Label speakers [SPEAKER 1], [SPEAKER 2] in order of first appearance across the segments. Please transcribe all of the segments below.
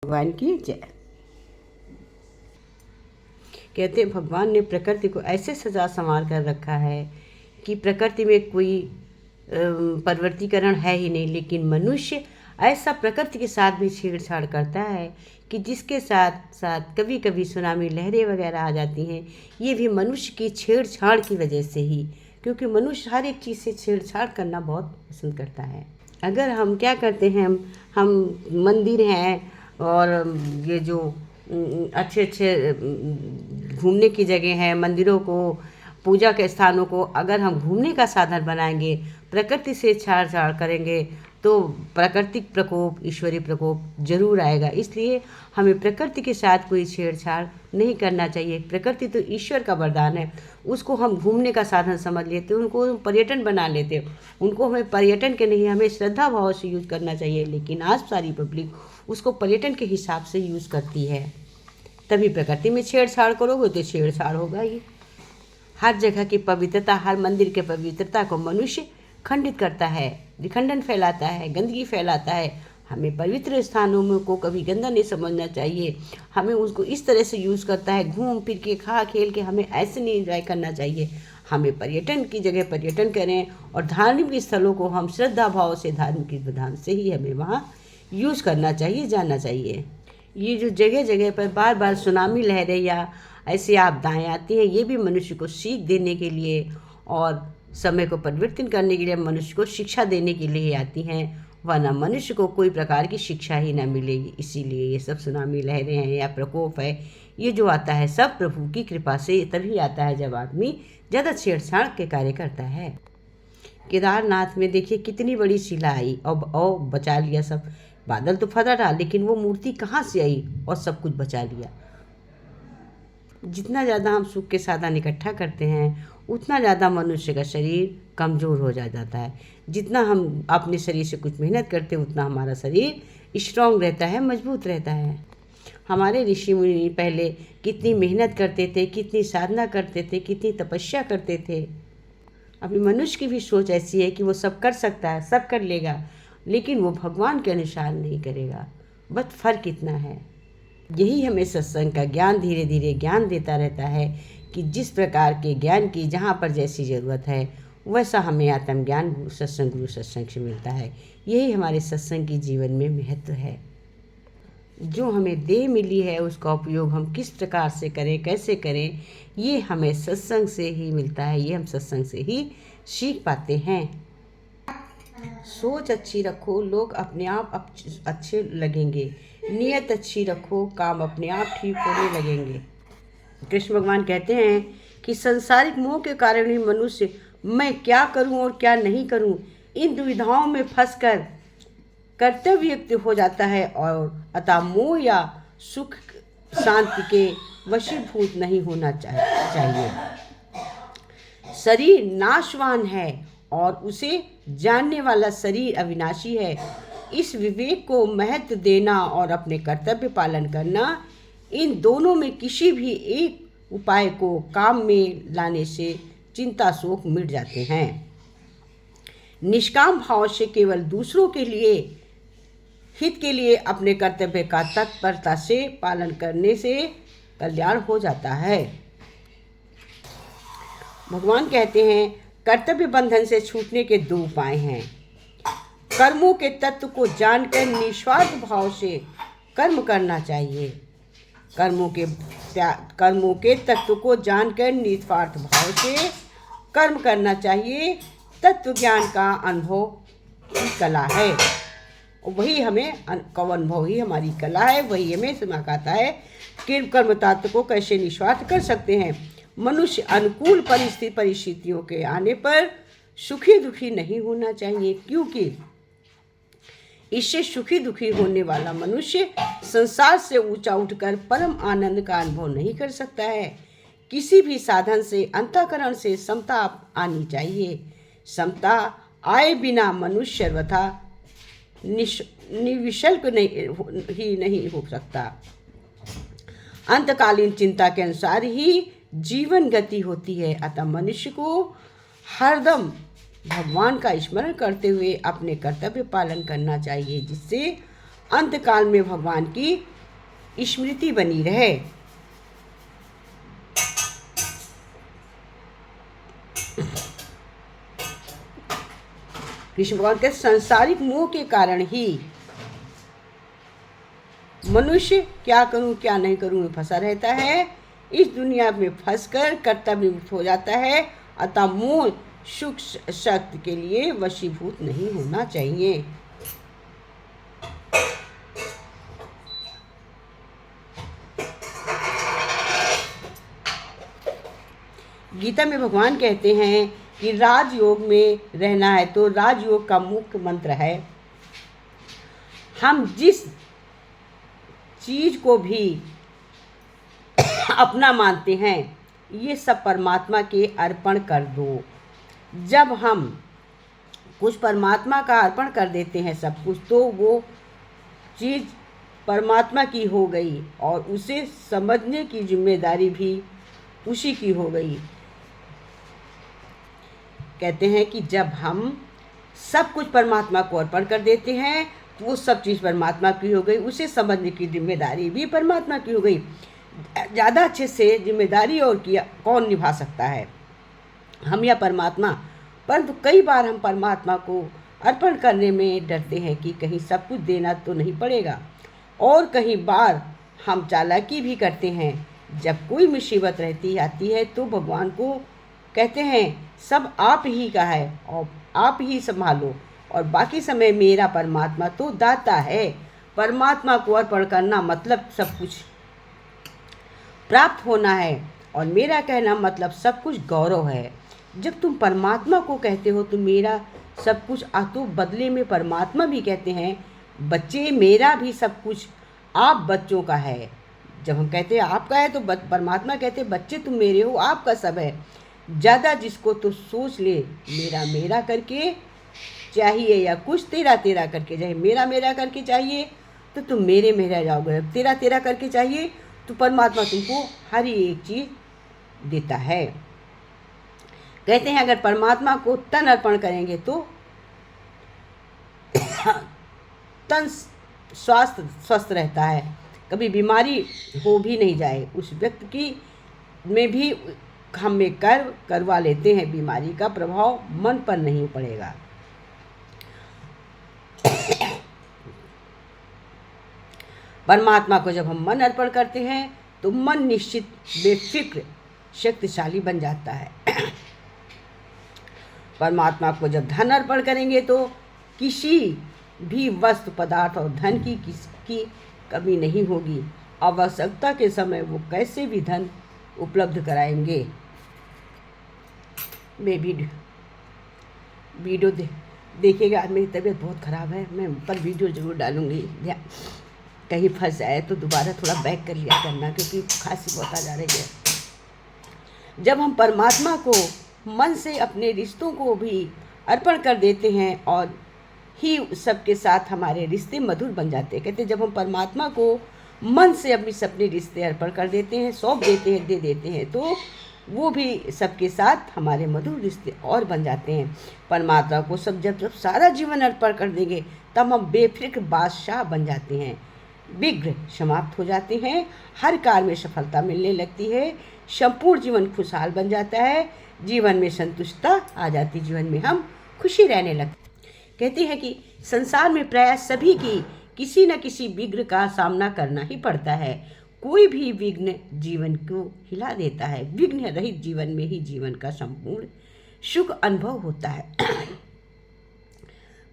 [SPEAKER 1] भगवान की जय। कहते हैं भगवान ने प्रकृति को ऐसे सजा संवार कर रखा है कि प्रकृति में कोई परिवर्तीकरण है ही नहीं, लेकिन मनुष्य ऐसा प्रकृति के साथ भी छेड़छाड़ करता है कि जिसके साथ साथ कभी कभी सुनामी लहरें वगैरह आ जाती हैं। ये भी मनुष्य की छेड़छाड़ की वजह से ही, क्योंकि मनुष्य हर एक चीज़ से छेड़छाड़ करना बहुत पसंद करता है। अगर हम क्या करते हैं, हम मंदिर हैं और ये जो अच्छे अच्छे घूमने की जगह हैं, मंदिरों को, पूजा के स्थानों को अगर हम घूमने का साधन बनाएंगे, प्रकृति से छेड़छाड़ करेंगे, तो प्राकृतिक प्रकोप, ईश्वरीय प्रकोप जरूर आएगा। इसलिए हमें प्रकृति के साथ कोई छेड़छाड़ नहीं करना चाहिए। प्रकृति तो ईश्वर का वरदान है, उसको हम घूमने का साधन समझ लेते हैं, उनको पर्यटन बना लेते हैं। उनको हमें पर्यटन के नहीं, हमें श्रद्धा भाव से यूज़ करना चाहिए। लेकिन आज सारी पब्लिक उसको पर्यटन के हिसाब से यूज़ करती है। तभी प्रकृति में छेड़छाड़ करोगे तो छेड़छाड़ होगा ही। हर जगह की पवित्रता, हर मंदिर की पवित्रता को मनुष्य खंडित करता है, विखंडन फैलाता है, गंदगी फैलाता है। हमें पवित्र स्थानों में को कभी गंदा नहीं समझना चाहिए। हमें उसको इस तरह से यूज़ करता है, घूम फिर के, खा खेल के, हमें ऐसे नहीं एंजॉय करना चाहिए। हमें पर्यटन की जगह पर्यटन करें और धार्मिक स्थलों को हम श्रद्धा भाव से, धार्मिक विधान से ही हमें वहाँ यूज़ करना चाहिए, जाना चाहिए। ये जो जगह जगह पर बार बार सुनामी लहरें या ऐसी आपदाएँ आती हैं, ये भी मनुष्य को सीख देने के लिए और समय को परिवर्तन करने के लिए, मनुष्य को शिक्षा देने के लिए आती हैं, वरना मनुष्य को कोई प्रकार की शिक्षा ही ना मिलेगी। इसीलिए ये सब सुनामी लहरें हैं या प्रकोप है, ये जो आता है सब प्रभु की कृपा से तभी आता है जब आदमी ज़्यादा छेड़छाड़ के कार्य करता है। केदारनाथ में देखिए कितनी बड़ी शिला आई और बचा लिया सब। बादल तो फटा रहा, लेकिन वो मूर्ति कहाँ से आई और सब कुछ बचा लिया। जितना ज़्यादा हम सुख के साधन इकट्ठा करते हैं, उतना ज़्यादा मनुष्य का शरीर कमज़ोर हो जाता है। जितना हम अपने शरीर से कुछ मेहनत करते हैं, उतना हमारा शरीर स्ट्रांग रहता है, मजबूत रहता है। हमारे ऋषि मुनि पहले कितनी मेहनत करते थे, कितनी साधना करते थे, कितनी तपस्या करते थे। अभी मनुष्य की भी सोच ऐसी है कि वो सब कर सकता है, सब कर लेगा, लेकिन वो भगवान के अनुसार नहीं करेगा। बस फर्क इतना है। यही हमें सत्संग का ज्ञान धीरे धीरे ज्ञान देता रहता है कि जिस प्रकार के ज्ञान की जहाँ पर जैसी ज़रूरत है, वैसा हमें आत्मज्ञान सत्संग गुरु सत्संग से मिलता है। यही हमारे सत्संग की जीवन में महत्व है। जो हमें देह मिली है, उसका उपयोग हम किस प्रकार से करें, कैसे करें, ये हमें सत्संग से ही मिलता है। ये हम सत्संग से ही सीख पाते हैं। सोच अच्छी रखो, लोग अपने आप अच्छे लगेंगे। नियत अच्छी रखो, काम अपने आप ठीक होने लगेंगे। कृष्ण भगवान कहते हैं कि सांसारिक मोह के कारण ही मनुष्य मैं क्या करूं और क्या नहीं करूं, इन दुविधाओं में फंसकर कर्तव्ययुक्त हो जाता है और अतः मोह या सुख शांति के वशीभूत नहीं होना चाहिए। शरीर नाशवान है और उसे जानने वाला शरीर अविनाशी है। इस विवेक को महत्व देना और अपने कर्तव्य पालन करना, इन दोनों में किसी भी एक उपाय को काम में लाने से चिंता शोक मिट जाते हैं। निष्काम भाव से केवल दूसरों के लिए हित के लिए अपने कर्तव्य का तत्परता से पालन करने से कल्याण हो जाता है। भगवान कहते हैं कर्तव्य बंधन से छूटने के दो उपाय हैं। कर्मों के तत्व को जानकर निस्वार्थ भाव से कर्म करना चाहिए। कर्मों के तत्व को जानकर निस्वार्थ भाव से कर्म करना चाहिए। तत्व ज्ञान का अनुभव की कला है, वही हमें अनुभव ही हमारी कला है। वही हमें सिखाता है कि कर्म तत्व को कैसे निस्वार्थ कर सकते हैं। मनुष्य अनुकूल परिस्थितियों के आने पर सुखी दुखी नहीं होना चाहिए, क्योंकि इससे सुखी दुखी होने वाला मनुष्य संसार से ऊंचा उठकर परम आनंद का अनुभव नहीं कर सकता है। किसी भी साधन से, अंतःकरण से समता आनी चाहिए। समता आए बिना मनुष्य सर्वथा निविशल्क नहीं हो सकता। अंतकालीन चिंता के अनुसार ही जीवन गति होती है। अतः मनुष्य को हरदम भगवान का स्मरण करते हुए अपने कर्तव्य पालन करना चाहिए, जिससे अंतकाल में भगवान की स्मृति बनी रहे। कृष्ण भगवान के सांसारिक मोह के कारण ही मनुष्य क्या करूं क्या नहीं करूं में फंसा रहता है। इस दुनिया में फंसकर कर्तव्य मुक्त हो जाता है। अतः मोह सुख शक्ति के लिए वशीभूत नहीं होना चाहिए। गीता में भगवान कहते हैं कि राजयोग में रहना है तो राजयोग का मुख्य मंत्र है, हम जिस चीज को भी अपना मानते हैं ये सब परमात्मा के अर्पण कर दो। जब हम कुछ परमात्मा का अर्पण कर देते हैं सब कुछ, तो वो चीज़ परमात्मा की हो गई और उसे समझने की जिम्मेदारी भी उसी की हो गई। कहते हैं कि जब हम सब कुछ परमात्मा को अर्पण कर देते हैं तो वो सब चीज़ परमात्मा की हो गई, उसे समझने की जिम्मेदारी भी परमात्मा की हो गई। ज़्यादा अच्छे से जिम्मेदारी और किया कौन निभा सकता है, हम या परमात्मा। परंतु कई बार हम परमात्मा को अर्पण करने में डरते हैं कि कहीं सब कुछ देना तो नहीं पड़ेगा, और कई बार हम चालाकी भी करते हैं। जब कोई मुसीबत रहती आती है तो भगवान को कहते हैं सब आप ही का है और आप ही संभालो, और बाकी समय मेरा परमात्मा तो दाता है। परमात्मा को अर्पण करना मतलब सब कुछ प्राप्त होना है, और मेरा कहना मतलब सब कुछ गौरव है। जब तुम परमात्मा को कहते हो तो मेरा सब कुछ, तो बदले में परमात्मा भी कहते हैं बच्चे मेरा भी सब कुछ आप बच्चों का है। जब हम कहते हैं आपका है तो परमात्मा कहते हैं बच्चे तुम मेरे हो, आपका सब है। ज़्यादा जिसको तो सोच ले मेरा मेरा करके चाहिए, या कुछ तेरा तेरा करके चाहिए। मेरा मेरा करके चाहिए तो तुम मेरे मेरा जाओगे, तेरा तेरा करके चाहिए तो परमात्मा तुमको हर एक चीज़ देता है। कहते हैं अगर परमात्मा को तन अर्पण करेंगे तो तन स्वस्थ रहता है, कभी बीमारी हो भी नहीं जाए। उस व्यक्ति की में भी हम में करवा लेते हैं, बीमारी का प्रभाव मन पर नहीं पड़ेगा। परमात्मा को जब हम मन अर्पण करते हैं तो मन निश्चित बेफिक्र शक्तिशाली बन जाता है। परमात्मा को जब धन अर्पण करेंगे तो किसी भी वस्तु पदार्थ और धन की किसकी कमी नहीं होगी। आवश्यकता के समय वो कैसे भी धन उपलब्ध कराएंगे। मैं वीडियो देखिएगा। आज मेरी तबीयत बहुत ख़राब है, मैं पर वीडियो ज़रूर डालूँगी। कहीं फंस जाए तो दोबारा थोड़ा बैक कर लिया करना, क्योंकि खांसी बहुत आ जा रही है। जब हम परमात्मा को मन से अपने रिश्तों को भी अर्पण कर देते हैं और ही सबके साथ हमारे रिश्ते मधुर बन जाते हैं। कहते हैं जब हम परमात्मा को मन से अपने रिश्ते अर्पण कर देते हैं, सौंप देते हैं, दे देते हैं, तो वो भी सबके साथ हमारे मधुर रिश्ते और बन जाते हैं। परमात्मा को जब सारा जीवन अर्पण कर देंगे तब हम बेफिक्र बादशाह बन जाते हैं। विघ्न समाप्त हो जाते हैं, हर कार्य में सफलता मिलने लगती है, संपूर्ण जीवन खुशहाल बन जाता है, जीवन में संतुष्टता आ जाती, जीवन में हम खुशी रहने लगते। कहते हैं कि संसार में प्राय सभी की किसी न किसी विघ्न का सामना करना ही पड़ता है। कोई भी विघ्न जीवन को हिला देता है। विघ्न रहित जीवन में ही जीवन का संपूर्ण सुख अनुभव होता है।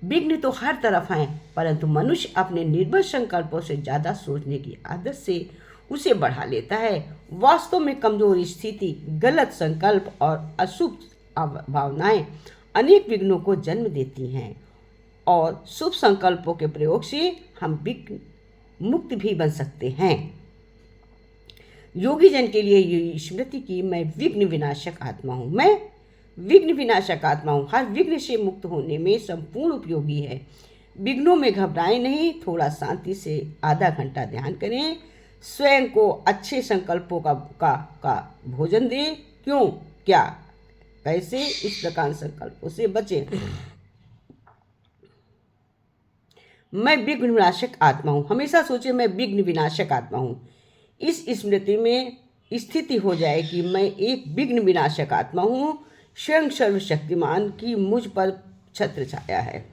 [SPEAKER 1] विघ्न तो हर तरफ हैं, परंतु मनुष्य अपने निर्बल संकल्पों से ज़्यादा सोचने की आदत से उसे बढ़ा लेता है। वास्तव में कमजोर स्थिति, गलत संकल्प और अशुभ भावनाएं अनेक विघ्नों को जन्म देती हैं, और शुभ संकल्पों के प्रयोग से हम विघ्न मुक्त भी बन सकते हैं। योगी जन के लिए ये स्मृति की मैं विघ्न विनाशक आत्मा हूँ, मैं विघ्न विनाशक आत्मा हूँ। हर विघ्न से मुक्त होने में संपूर्ण उपयोगी है। विघ्नों में घबराएं नहीं, थोड़ा शांति से आधा घंटा ध्यान करें, स्वयं को अच्छे संकल्पों का भोजन दें। क्यों, क्या, कैसे, इस प्रकार संकल्पों से बचें। मैं विघ्न विनाशक आत्मा हूँ। हमेशा सोचे मैं विघ्न विनाशक आत्मा हूँ। इस स्मृति में स्थिति हो जाए कि मैं एक विघ्न विनाशक आत्मा हूँ। स्वयं सर्वशक्तिमान की मुझ पर छत्र छाया है।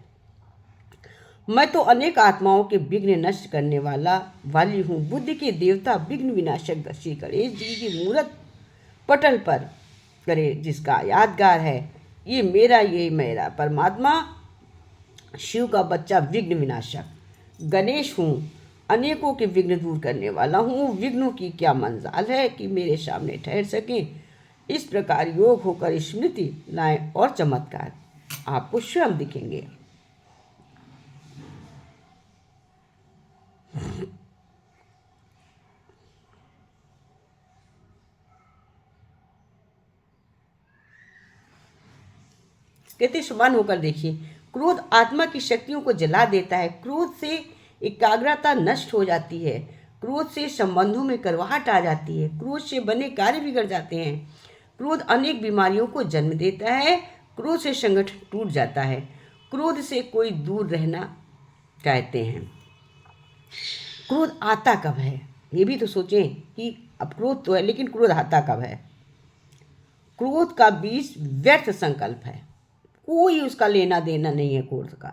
[SPEAKER 1] मैं तो अनेक आत्माओं के विघ्न नष्ट करने वाली हूँ। बुद्धि के देवता विघ्न विनाशक श्री गणेश जी की मूर्त पटल पर करे, जिसका यादगार है ये मेरा परमात्मा शिव का बच्चा विघ्न विनाशक गणेश हूँ। अनेकों के विघ्न दूर करने वाला हूँ। विघ्नों की क्या मंजाल है कि मेरे सामने ठहर सकें। इस प्रकार योग होकर स्मृति लाएं और चमत्कार आपको स्वयं दिखेंगे। कहते समान होकर देखिए। क्रोध आत्मा की शक्तियों को जला देता है। क्रोध से एकाग्रता नष्ट हो जाती है। क्रोध से संबंधों में करवाहट आ जाती है। क्रोध से बने कार्य बिगड़ जाते हैं। क्रोध अनेक बीमारियों को जन्म देता है। क्रोध से संगठन टूट जाता है। क्रोध से कोई दूर रहना चाहते हैं। क्रोध आता कब है, ये भी तो सोचें कि अब क्रोध तो है, लेकिन क्रोध आता कब है। क्रोध का बीज व्यर्थ संकल्प है, कोई उसका लेना देना नहीं है। क्रोध का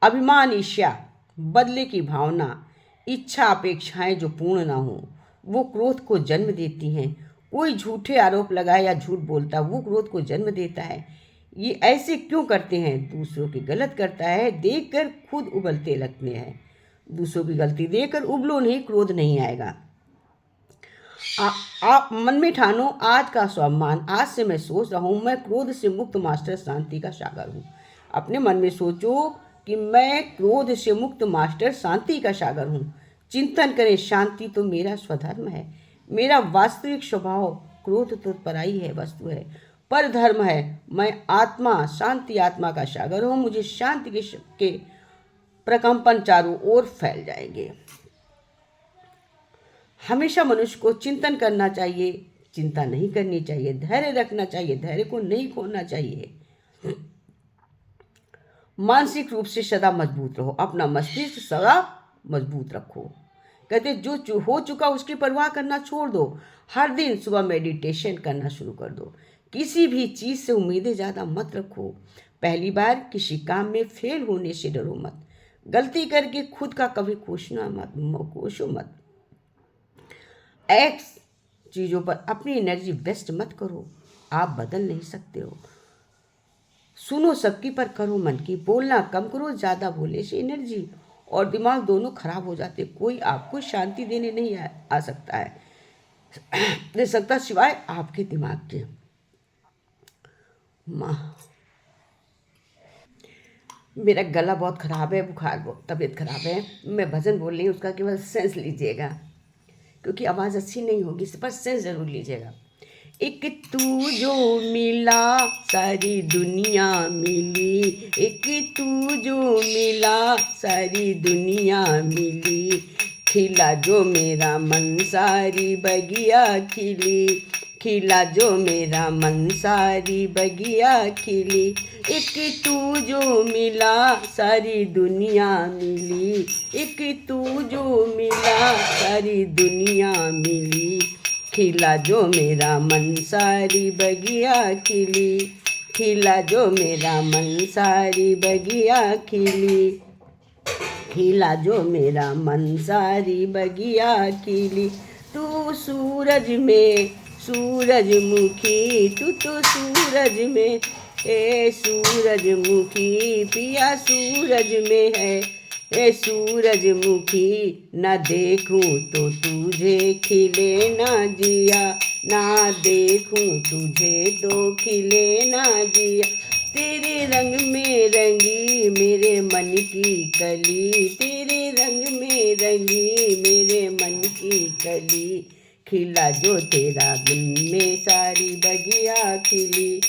[SPEAKER 1] अभिमान, ईर्ष्या, बदले की भावना, इच्छा, अपेक्षाएं जो पूर्ण ना हो वो क्रोध को जन्म देती हैं। कोई झूठे आरोप लगाए या झूठ बोलता वो क्रोध को जन्म देता है। ये ऐसे क्यों करते हैं? दूसरों की गलत करता है देखकर खुद उबलते लगते हैं। दूसरों की गलती देखकर उबलो नहीं, क्रोध नहीं आएगा। आप मन में ठानो आज का स्वाभिमान। आज से मैं सोच रहा हूँ मैं क्रोध से मुक्त मास्टर शांति का सागर हूँ। अपने मन में सोचो कि मैं क्रोध से मुक्त मास्टर शांति का सागर हूँ। चिंतन करें, शांति तो मेरा स्वधर्म है। मेरा वास्तविक स्वभाव क्रोध तो पराई है वस्तु है, पर धर्म है। मैं आत्मा, शांति आत्मा का सागर हूँ। मुझे शांति के प्रकंपन चारों ओर फैल जाएंगे। हमेशा मनुष्य को चिंतन करना चाहिए, चिंता नहीं करनी चाहिए। धैर्य रखना चाहिए, धैर्य को नहीं खोना चाहिए। मानसिक रूप से सदा मजबूत रहो। अपना मस्तिष्क सदा मजबूत रखो। कहते जो हो चुका उसकी परवाह करना छोड़ दो। हर दिन सुबह मेडिटेशन करना शुरू कर दो। किसी भी चीज़ से उम्मीदें ज़्यादा मत रखो। पहली बार किसी काम में फेल होने से डरो मत। गलती करके खुद का कभी कोसो मत। एक्स चीज़ों पर अपनी एनर्जी वेस्ट मत करो। आप बदल नहीं सकते हो। सुनो सबकी पर करो मन की। बोलना कम करो, ज़्यादा बोलने से एनर्जी और दिमाग दोनों खराब हो जाते। कोई आपको शांति देने नहीं आ सकता है, दे सकता सिवाय आपके दिमाग के। मेरा गला बहुत ख़राब है, बुखार बहुत, तबीयत खराब है। मैं भजन बोल रही हूँ, उसका केवल सेंस लीजिएगा, क्योंकि आवाज़ अच्छी नहीं होगी, इस पर सेंस ज़रूर लीजिएगा। एक तू जो मिला सारी दुनिया मिली। एक तू जो मिला सारी दुनिया मिली। खिला जो मेरा मन सारी बगिया खिली। खिला जो मेरा मन सारी बगिया खिली। एक तू जो मिला सारी दुनिया मिली। एक तू जो मिला सारी दुनिया मिली। खिला जो मेरा मन सारी बगिया खिली। खिला जो मेरा मन सारी बगिया खिली। खिला जो मेरा मन सारी बगिया खिली। तू सूरज में सूरजमुखी, तू तो सूरज में ए सूरजमुखी। पिया सूरज में है ए सूरजमुखी। न देखूं तो तुझे खिले ना जिया। ना देखूं तुझे तो खिले ना जिया। तेरे रंग में रंगी मेरे मन की कली। तेरे रंग में रंगी मेरे मन की कली। खिला जो तेरा बिन में सारी बगिया खिली।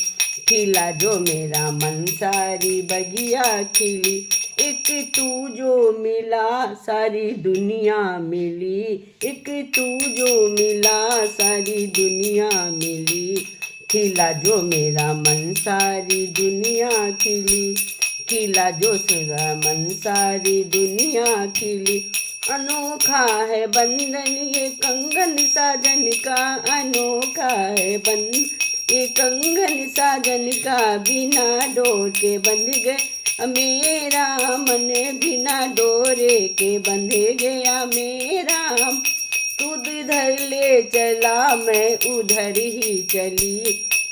[SPEAKER 1] खिला जो मेरा मन सारी बगिया खिली। एक तू जो मिला सारी दुनिया मिली। एक तू जो मिला सारी दुनिया मिली। खिला जो मेरा मन सारी दुनिया खिली। खिला जो मेरा मन सारी दुनिया खिली। अनोखा है बंधन ये कंगन साजन का, अनोखा है बंधन ये कंगन साजन का। बिना डोर के बंध गया मेरा मन, बिना डोरे के बंध गया मेरा। तू जिधर ले चला मैं उधर ही चली,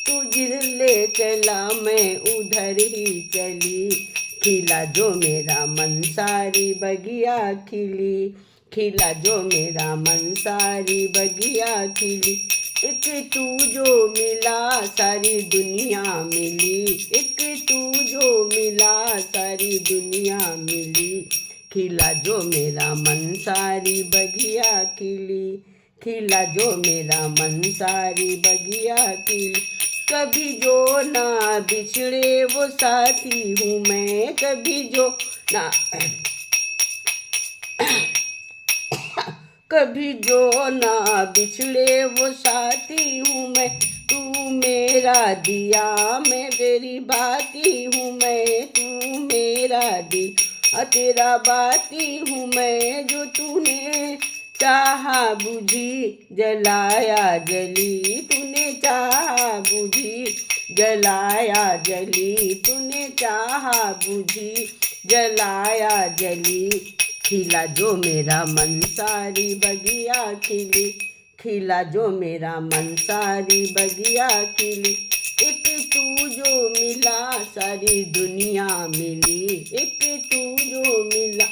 [SPEAKER 1] तू जिधर ले चला मैं उधर ही चली। खिला जो मेरा मन सारी बगिया खिली, खिला जो मेरा मन सारी बगिया खिली। एक तू जो मिला सारी दुनिया मिली, एक तू जो मिला सारी दुनिया मिली। खिला जो मेरा मन सारी बगिया खिली, खिला जो मेरा मन सारी बगिया खिली। कभी जो ना बिछड़े वो साथी हूँ मैं, कभी जो ना कभी जो ना बिछड़े वो साथी हूँ मैं। तू मेरा दिया मैं तेरी बाती हूँ मैं, तू मेरा दिया तेरा बाती हूँ मैं। जो तूने चाहा बुझी जलाया जली, तूने चाहा बुझी जलाया जली, तूने चाहा बुझी जलाया जली। खिला जो मेरा मन सारी बगिया खिली, खिला जो मेरा मन सारी बगिया खिली। एक तू जो मिला सारी दुनिया मिली, एक तू जो मिला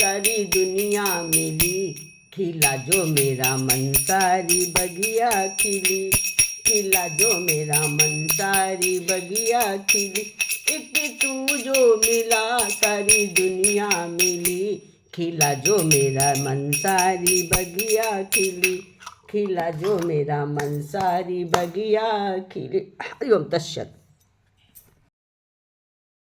[SPEAKER 1] सारी दुनिया मिली। खिला जो मेरा मन सारी बगिया खिली, खिला जो मेरा मन सारी बगिया खिली। एक तू जो मिला सारी दुनिया मिली। खिला जो मेरा मन सारी बगिया खिली, खिला जो मेरा मन सारी बगिया खिली। हरि ओम तत्सत।